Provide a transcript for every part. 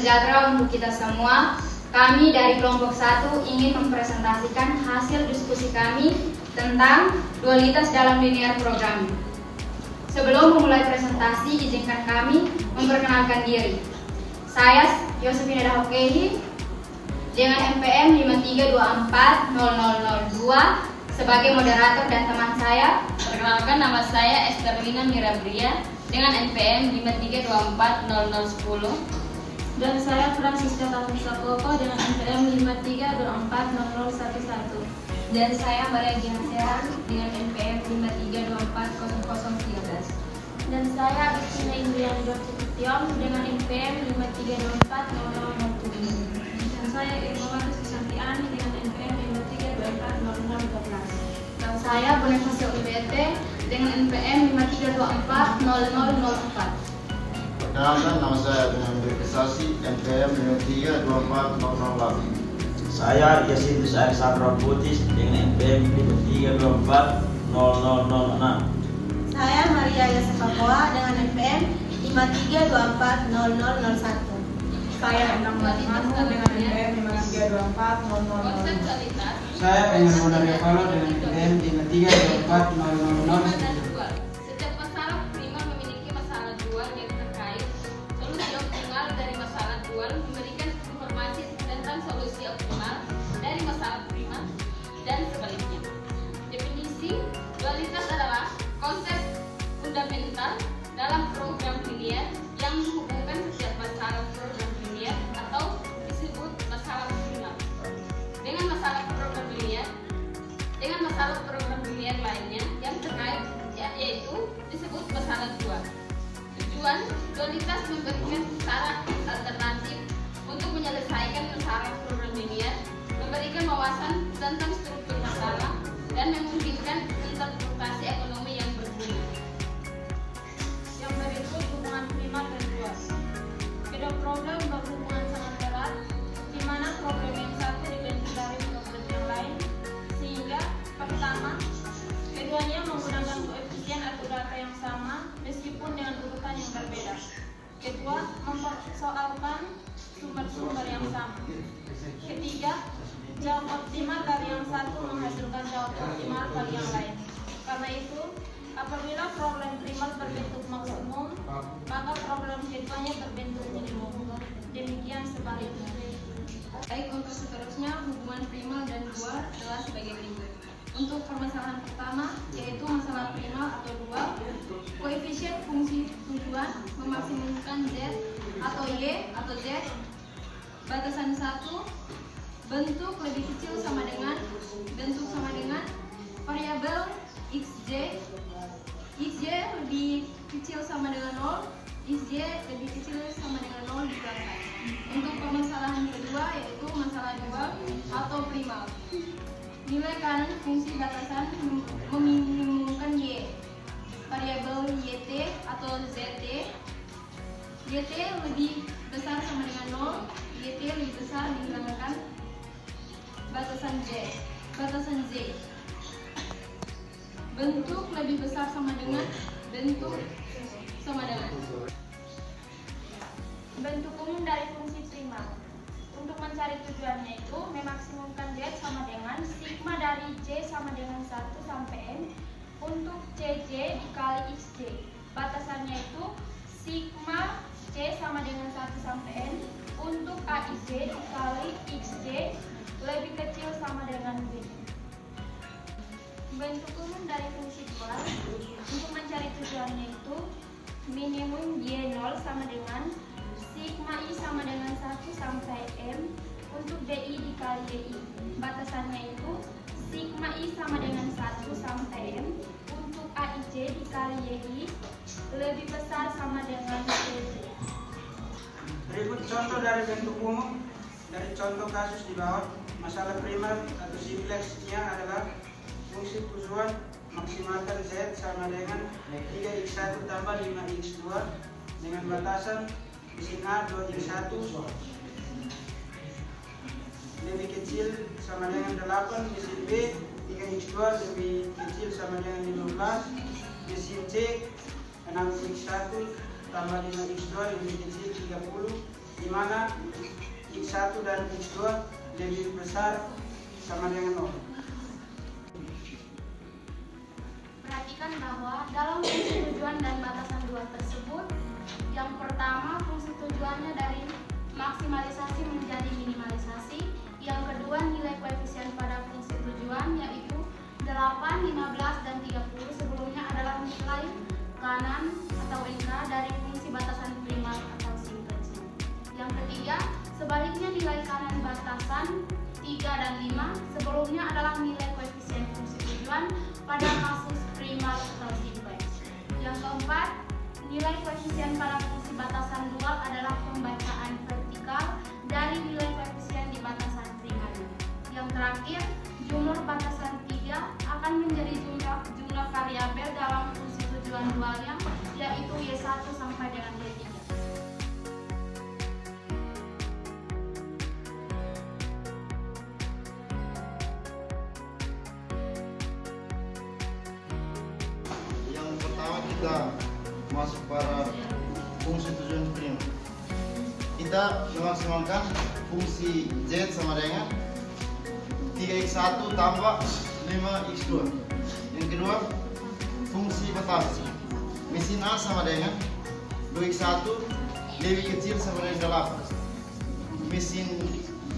sejahtera untuk kita semua. Kami dari kelompok 1 ingin mempresentasikan hasil diskusi kami tentang dualitas dalam linear programming. Sebelum memulai presentasi, izinkan kami memperkenalkan diri. Saya Yosefina Dahokehi dengan NPM 53240002 sebagai moderator dan teman saya. Perkenalkan, nama saya Esterlina Mirabria dengan NPM 53240010. Dan saya Francisca Tafusa Koko dengan NPM 53240011. Dan saya Maria Gihansehan dengan NPM 53240013. Dan saya Agustina Indriani Dorcetiong dengan NPM 53240007. Dan saya Irmawati Susantiani dengan NPM 53240012. Dan saya Bonifacio UBT dengan NPM 53240004. Perkenalkan, nama saya dengan Prestasi NPM 53240008. Saya Yasinus Alexandra Putis dengan NPM 53240006. Saya Maria Yosefa Boa dengan NPM 53240001. Saya Endang Lasmanu dengan NPM 532400. Saya dengan Mona Riavalo dengan NPM 53240009. Setiap masalah primal memiliki masalah dual yang terkait. Solusi optimal dari masalah dual memberikan informasi tentang solusi optimal dari masalah primal dan sebaliknya. Definisi dualitas adalah konsep fundamental dalam program linear yang menghubungkan setiap masalah program linear atau disebut masalah primal dengan masalah program linear lainnya yang terkait, yaitu disebut masalah dual. Tujuan dualitas memberikan cara alternatif untuk menyelesaikan masalah program linear, memberikan wawasan tentang struktur masalah, dan memungkinkan interpretasi ekonomi yang berguna. Yang berikut hubungan primal dan dual. Kedua problem berhubungan sangat erat, di mana problem yang satu dibentuk dari problem yang lain, sehingga pertama, keduanya menggunakan koefisien atau data yang sama meskipun dengan urutan yang berbeda. Kedua, mempersoalkan sumber-sumber yang sama. Ketiga, jawab optimal dari yang satu menghasilkan jawab optimal dari yang lain. Karena itu, apabila problem primal berbentuk maksimum, maka problem keduanya berbentuk minimum. Demikian sebaliknya. Baik, untuk seterusnya hubungan primal dan dual adalah sebagai berikut. Untuk permasalahan pertama, yaitu masalah primal atau dual, koefisien fungsi tujuan memaksimumkan z atau y atau z, batasan 1, bentuk lebih kecil sama dengan variabel xj lebih kecil sama dengan 0, xj lebih kecil sama dengan 0 dikurangan. Untuk permasalahan kedua, yaitu masalah dual atau primal, nilai kanan fungsi batasan meminimumkan y, variabel yt atau zt, yt lebih besar sama dengan 0, yt lebih besar dihilangkan, batasan z, bentuk lebih besar sama dengan Bentuk umum dari fungsi primal. Untuk mencari tujuannya itu memaksimumkan z sama dengan sigma dari j sama dengan 1 sampai n untuk cj dikali xj. Batasannya itu sigma c sama dengan 1 sampai n untuk aij dikali xj lebih kecil sama dengan b. Bentuk umum dari fungsi dual untuk mencari tujuannya itu minimum y0 sama dengan sigma i sama dengan 1 sampai m untuk di dikali di. Batasannya itu sigma i sama dengan 1 sampai m untuk aij dikali y lebih besar sama dengan cj. Berikut contoh dari bentuk umum dari contoh kasus di bawah. Masalah primal atau simpleksnya adalah fungsi tujuan maksimalkan z sama dengan 3x1 tambah 5x2 dengan batasan di sini A 2x1 lebih kecil sama dengan 8, di sini B 3x2 lebih kecil sama dengan 15, di sini C 6x1 tambah 5x2 lebih kecil 30, di mana X1 dan X2 lebih besar sama dengan 0. Perhatikan bahwa dalam fungsi tujuan dan batasan dua tersebut, yang pertama fungsi tujuannya dari maksimalisasi menjadi minimalisasi, yang kedua nilai koefisien pada fungsi tujuan yaitu 8, 15, dan 30 sebelumnya adalah nilai kanan atau NK dari fungsi batasan primal atau simpleks. Yang ketiga, sebaliknya nilai kanan batasan 3 dan 5 sebelumnya adalah nilai koefisien fungsi tujuan pada kasus primal atau simpleks. Yang keempat, nilai koefisien pada fungsi batasan dual adalah pembacaan vertikal dari nilai koefisien di batasan primalnya. Yang terakhir, jumlah batasan 3 akan menjadi jumlah variabel dalam fungsi tujuan dualnya, yaitu Y1 sampai dengan Y3. Yang pertama kita masuk pada fungsi tujuan prima. Kita memaksimalkan fungsi Z sama dengan 3x1 tambah 5x2. Yang kedua, fungsi batasi. Mesin A sama dengan 2x1 lebih kecil sama dengan 8. Mesin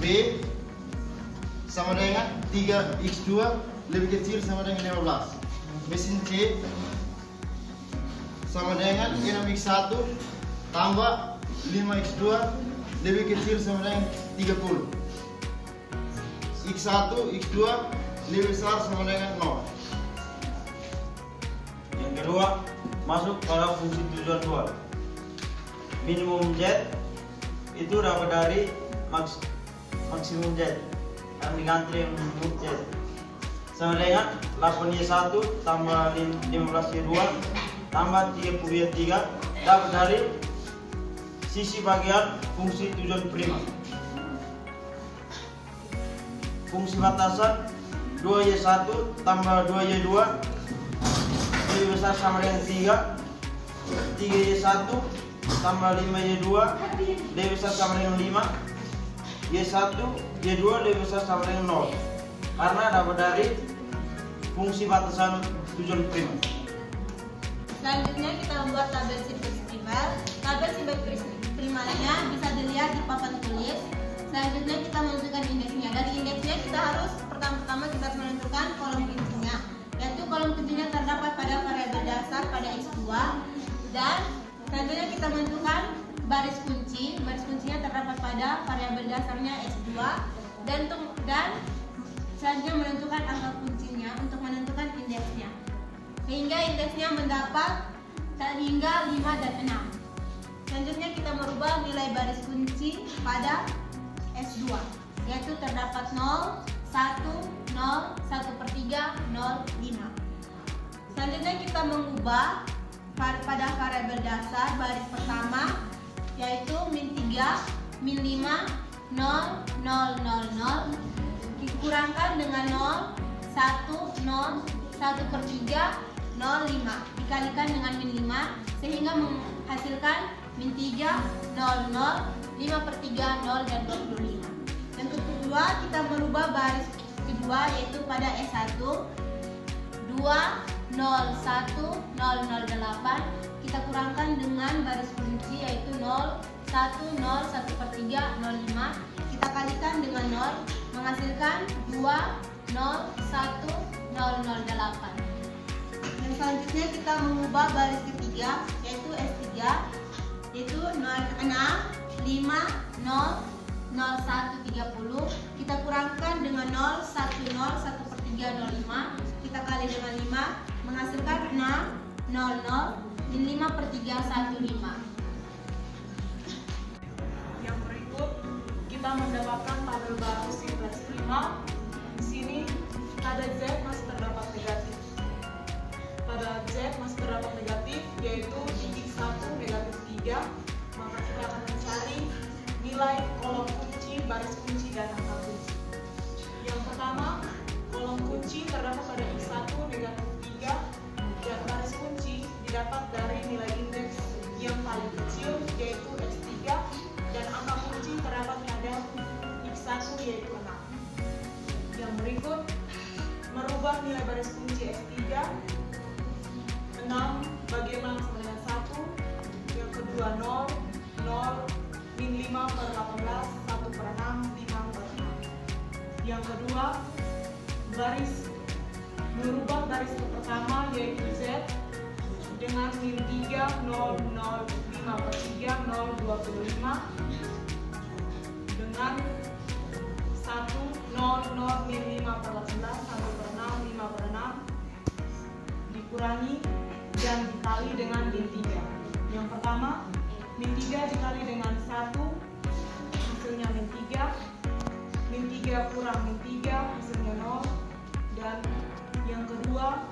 B sama dengan 3x2 lebih kecil sama dengan 15. Mesin C sama dengan 6x1 tambah 5x2 lebih kecil sama dengan 30. X1, X2 lebih besar sama dengan 0. Yang kedua, masuk pada fungsi tujuan dual. Minimum Z itu dapat dari maksimum Z yang diganti dengan minimum Z sama dengan 8Y1 tambah 15Y2 tambah 30Y3 dapat dari sisi bagian fungsi tujuan prima. Fungsi batasan 2Y1 tambah 2Y2 lebih besar sama dengan 3. 3Y1 tambah 5Y2 lebih besar sama dengan 5. Y1, Y2 lebih besar sama dengan 0. Karena dapat dari fungsi batasan tujuan prima. Selanjutnya kita membuat tabel simpleks primal. Tabel simpleks primalnya bisa dilihat di papan tulis. Selanjutnya kita menentukan indeksnya. Dari indeksnya kita harus pertama-tama kita harus menentukan kolom kuncinya, yaitu kolom kuncinya terdapat pada variabel dasar pada X2, dan selanjutnya kita menentukan baris kunci. Baris kuncinya terdapat pada variabel dasarnya X2, dan selanjutnya menentukan angka kuncinya untuk menentukan indeksnya, sehingga indeksnya mendapat hingga 5 dan 6. Selanjutnya kita merubah nilai baris kunci pada S2, yaitu terdapat 0, 1, 0, 1/3, 0, 5. Selanjutnya kita mengubah pada variabel dasar baris pertama, yaitu -3, -5, 0, 0, 0, 0 dikurangkan dengan 0, 1, 0, 1/3, 0, 5 dikalikan dengan -5 sehingga menghasilkan -3, 0, 0, 5/3, 0, dan 25. Yang kedua, kita merubah baris kedua, yaitu pada S1 2, 0, 1, 0, 0, 8 kita kurangkan dengan baris kunci, yaitu 0, 1, 0, 1/3, 0, 5 kita kalikan dengan 0 menghasilkan 2, 0, 1, 0, 0, 8. Dan selanjutnya kita mengubah baris ketiga, yaitu S3, yaitu 0, 6, 5, 0, 0, 1, 30 kita kurangkan dengan 0, 1, 0, 1/3, 0, 5 kita kali dengan 5 menghasilkan 6, 0, 0 dan 5/3, 1, 5. Yang berikut kita mendapatkan tabel baru simpleks primal. Di sini pada Z masih terdapat negatif. Pada Z masih terdapat negatif, yaitu di X1 negatif 3, maka kita akan mencari nilai kolom kunci, baris kunci, dan angka kunci. Yang pertama, kolom kunci terdapat pada X1 negatif 3 dan baris kunci didapat dari nilai indeks yang paling kecil, yaitu S3, dan angka yaitu 6. Yang berikut merubah nilai baris fungsi S3 6 bagaimana sama dengan 1. Yang kedua 0 0 min 5 per 18 1 per 6 5 per 6. Yang kedua merubah baris pertama yaitu Z dengan min 3 0 0 5 per 3 0 25 dengan 1 0 0 min 5 per 18 1 per 6 5 per 6 dikurangi dan dikali dengan min 3. Yang pertama min 3 dikali dengan 1 hasilnya min 3, min 3 kurang min 3 hasilnya 0, dan yang kedua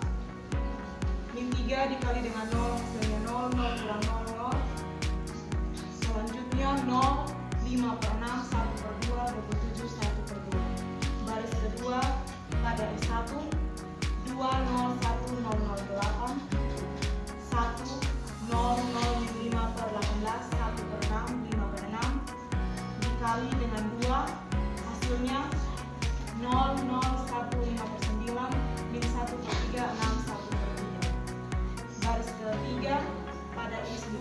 min 3 dikali dengan 0 hasilnya 0, 0 kurang 0, 0. Selanjutnya 0 5 per 6 1 per 2 27 1 per 2. Baris kedua pada S1 2 0 1 0 0 8 1 0 0 min 5 per 18 1 per 6 5 per 6 dikali dengan 2 hasilnya 0 0 1 5 per 9 min 1 per 3 6 1 per 3. Baris ketiga pada S2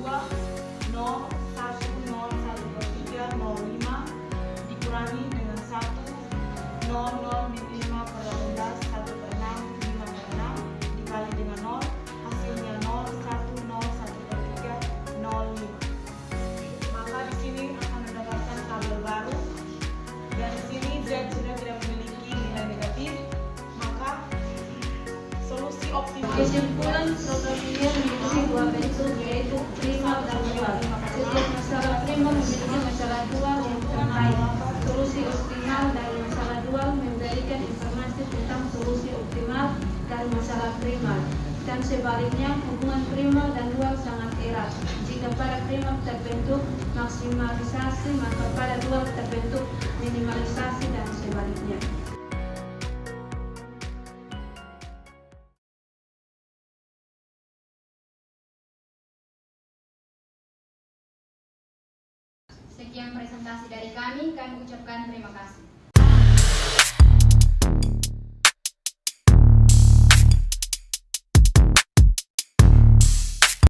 0 1 0 1 per 3 0 5 dikurangi dengan 1 0 0 min 5 per 18 1 per 6 5 per 6 dikali dengan 0 hasilnya 0 1 0 1 per 3 0 5. Maka di sini akan mendapatkan tabel baru, dan di sini Z sudah tidak memiliki nilai negatif, maka solusi optimal. Kesimpulan program ini memiliki dua bentuk, yaitu primal dan dual. Setiap masalah primal memiliki masalah dual yang terkait. Solusi optimal dari masalah dual memberikan informasi tentang solusi optimal dari masalah primal. Dan sebaliknya, hubungan primal dan dual sangat erat. Jika pada primal terbentuk maksimalisasi, maka pada dual terbentuk minimalisasi dan sebaliknya. Sekian presentasi dari kami ucapkan terima kasih.